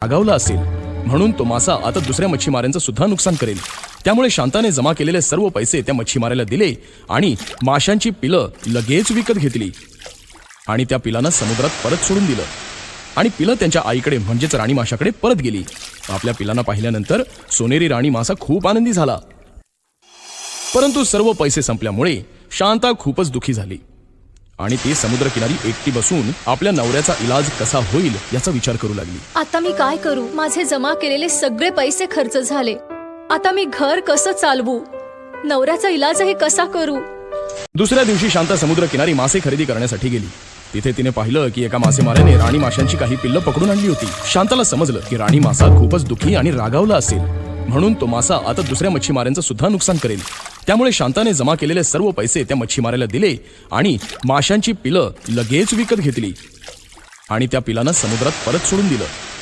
रागावला असेल म्हणून तो मासा आता दुसऱ्या मच्छीमारांचं सुद्धा नुकसान करेल. त्यामुळे शांताने जमा केलेले सर्व पैसे त्या मच्छीमाराला दिले आणि माशांची पिलं लगेच विकत घेतली आणि त्या पिलांना समुद्रात परत सोडून दिलं. आणि पिलं त्यांच्या आईकडे म्हणजेच राणी माशाकडे परत गेली. आपल्या पिलांना पाहिल्यानंतर सोनेरी राणी मासा खूप आनंदी झाला. परंतु सर्व पैसे संपल्यामुळे शांता खूपच दुःखी झाली आणि ती समुद्रकिनारी एकटी बसून आपल्या नवऱ्याचा इलाज कसा होईल याचा विचार करू लागली. आता मी काय करू? माझे जमा केलेले सगळे पैसे खर्च झाले. आता मी घर कसं चालवू? नवऱ्याचा इलाजही कसा करू? दुसऱ्या दिवशी शांता समुद्रकिनारी मासे खरेदी करण्यासाठी गेली. तिथे तिने पाहिलं की एका मासेमाराने राणी माशांची काही पिल्लं पकडून आणली होती. शांताला समजलं की राणी मासा खूपच दुःखी आणि रागावला असेल म्हणून तो मासा आता दुसऱ्या मच्छीमारांचं सुद्धा नुकसान करेल. त्यामुळे शांताने जमा केलेले सर्व पैसे त्या मच्छीमाराला दिले आणि माशांची पिलं लगेच विकत घेतली आणि त्या पिलांना समुद्रात परत सोडून दिलं.